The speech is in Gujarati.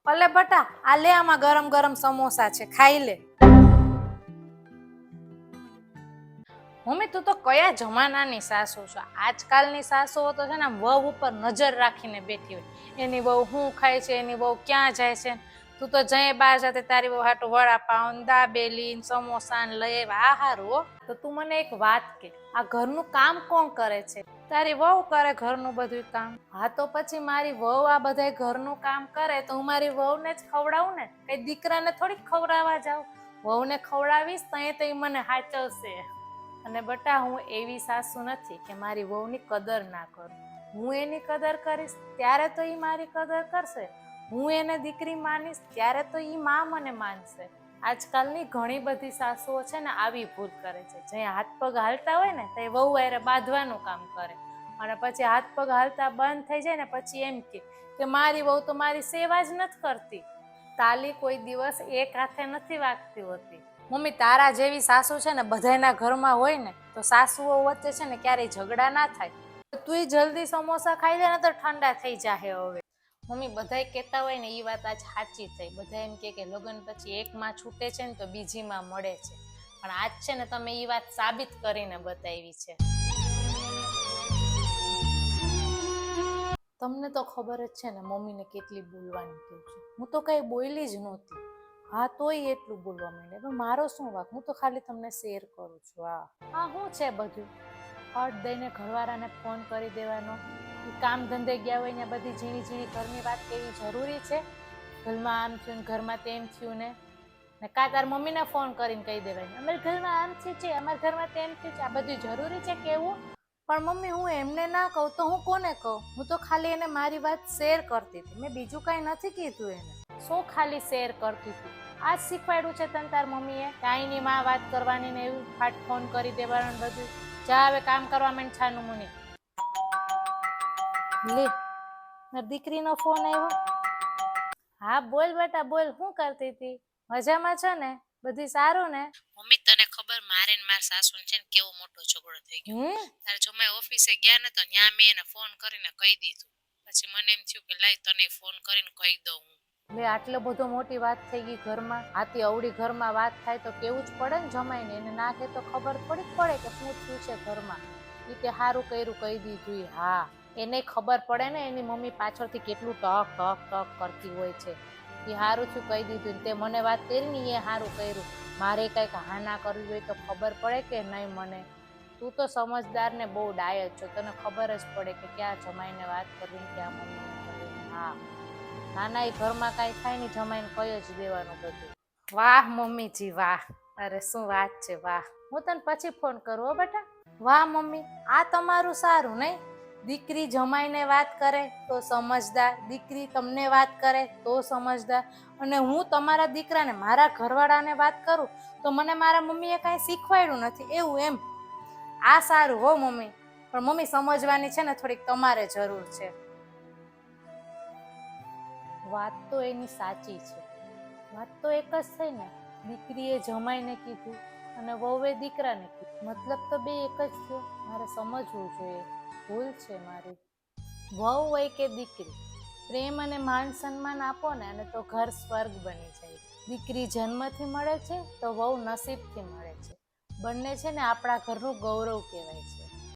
અલે બટા, આ લે, આમાં ગરમ ગરમ સમોસા છે, ખાઈ લે. મમ્મી, તું તો કયા જમાનાની સાસુ છો? આજકાલની સાસુઓ તો છે ને વહુ ઉપર નજર રાખીને બેઠી હોય. એની વહુ શું ખાય છે, એની વહુ ક્યાં જાય છે. તું તો જઈ બહાર જતે તારી વહુ હાટુ વડાપાઉં, દાબેલી, સમોસા લઈ આ હારું હો. તો તું મને એક વાત કે, આ ઘરનું કામ કોણ કરે છે? તારી વહુ કરે ઘરનું બધું કામ. હા, તો પછી મારી વહુ આ બધા ઘરનું કામ કરે તો હું મારી વહુને જ ખવડાવું ને, કઈ દીકરાને થોડીક ખવડાવવા જાઉં. વહુને ખવડાવીશ તો એ મને હાચવશે. અને બટા, હું એવી સાસુ નથી કે મારી વહુની કદર ના કરું. હું એની કદર કરીશ ત્યારે તો એ મારી કદર કરશે. હું એને દીકરી માનીશ ત્યારે તો એ માં મને માનશે. આજકાલની ઘણી બધી સાસુઓ છે ને આવી ભૂલ કરે છે. જ્યાં હાથ પગ હાલતા હોય ને તો એ વહુ હારે બાંધવાનું કામ કરે, અને પછી હાથ પગ હાલતા બંધ થઈ જાય ને પછી એમ કે મારી વહુ તો મારી સેવા જ નથી કરતી. તાલી કોઈ દિવસ એક હાથે નથી વાગતી હોતી. મમ્મી, તારા જેવી સાસુ છે ને બધાના ઘરમાં હોય ને તો સાસુઓ વચ્ચે છે ને ક્યારેય ઝઘડા ના થાય. તુંય જલ્દી સમોસા ખાઈ લે ને તો ઠંડા થઈ જાહે હવે. મમ્મી, બધાય કહેતા હોય ને એ વાત આજ સાચી થઈ. બધા એમ કે લગ્ન પછી એક માં છૂટે છે ને તો બીજી માં મળે છે, પણ આજ છે ને તમે એ વાત સાબિત કરીને બતાવી છે. તમને તો ખબર જ છે ને મમ્મીને કેટલી બોલવાની ટેવ છે. હું તો કઈ બોયલી જ નહોતી, હા તોય એટલું બોલવા માંડે. પણ મારો શું વાંક? હું તો ખાલી તમને શેર કરું છું. હા શું છે બધું? હટ દઈને ઘરવાળાને ફોન કરી દેવાનો. કામ ધંધે ગયા હોય ને બધી ઝીણી ઝીણી ઘરની વાત કેવી જરૂરી છે? ઘરમાં આમ થયું ને ઘરમાં તેમ થયું ને કા તાર મમ્મીને ફોન કરીને કહી દેવાય અમારા ઘરમાં આમ થયું છે, અમારા ઘરમાં તેમ થયું છે. આ બધું જરૂરી છે કેવું? પણ મમ્મી, હું એમને ના કહું તો હું કોને કહું? હું તો ખાલી એને મારી વાત શેર કરતી હતી. મેં બીજું કઈ નથી કીધું એને. શું ખાલી શેર કરતી હતી? આ જ શીખવાડ્યું છે તને તાર મમ્મીએ? કાંઈની માં વાત કરવાની ને એવું ફાટ ફોન કરી દેવાનું બધું. જા હવે કામ કરવા માંડ છાનું મુની. લે, મારી દીકરીનો ફોન આવ્યો. હા બોલ બેટા બોલ, શું કરતી હતી? મજામાં છે ને? બધી સારું ને? મમ્મી, તને ખબર મારે ને મારા સાસુ છે ને કેવો મોટો ઝઘડો થઈ ગયો. તારે જમાઈ ઓફિસે ગયા ને તો ત્યાં મેં એને ફોન કરીને કહી દીધું. પછી મને એમ થયું કે લાય તને ફોન કરીને કહી દઉં. લે, આટલો બધો મોટી વાત થઈ ગઈ ઘરમાં. આથી અવળી ઘરમાં વાત થાય તો કેવું જ પડે ને જમાઈને. એને ના કે તો ખબર થોડીક પડે કે શું થયું છે ઘરમાં. એ તે સારું કર્યું, કહી દીધું. હા, એને ખબર પડે ને એની મમ્મી પાછળથી કેટલું ટક ટક ટક કરતી હોય છે. એ સારું થયું કહી દીધું. તે મને વાત કરી ને એ સારું કર્યું. મારે કંઈક હા ના કરવી હોય તો ખબર પડે કે નહીં મને. તું તો સમજદાર ને બહુ ડાય છો. તને ખબર જ પડે કે ક્યાં જમાઈને વાત કરવી, ક્યાં મમ્મીને કરવી. હા, નાના એ ઘરમાં કાંઈ થાય ને જમાઈને કહી જ દેવાનું બધું. વાહ મમ્મીજી વાહ! અરે શું વાત છે, વાહ! હું તને પછી ફોન કરું હો બેટા. વાહ મમ્મી, આ તમારું સારું નહીં? દીકરી જમાઈને વાત કરે તો સમજદાર, દીકરી તમને વાત કરે તો સમજદાર, અને હું તમારા દીકરાને મારા ઘરવાળાને વાત કરું તો મને મારા મમ્મીએ કાંઈ શીખવાડ્યું નથી એવું એમ. આ સારું હો મમ્મી. પણ મમ્મી, સમજવાની છે ને થોડીક તમારે જરૂર છે. વાત તો એની સાચી છે. વાત તો એક જ થઈ ને, દીકરીએ જમાઈને કીધું અને વહુએ દીકરાને કીધું. મતલબ તો બે એક જ થયો. મારે સમજવું જોઈએ, ભૂલ છે મારી. વહુ હોય કે દીકરી, પ્રેમ અને માન સન્માન આપો ને અને તો ઘર સ્વર્ગ બની જાય. દીકરી જન્મથી મળે છે તો વહુ નસીબથી મળે છે. બંને છે ને આપણા ઘરનું ગૌરવ કહેવાય છે.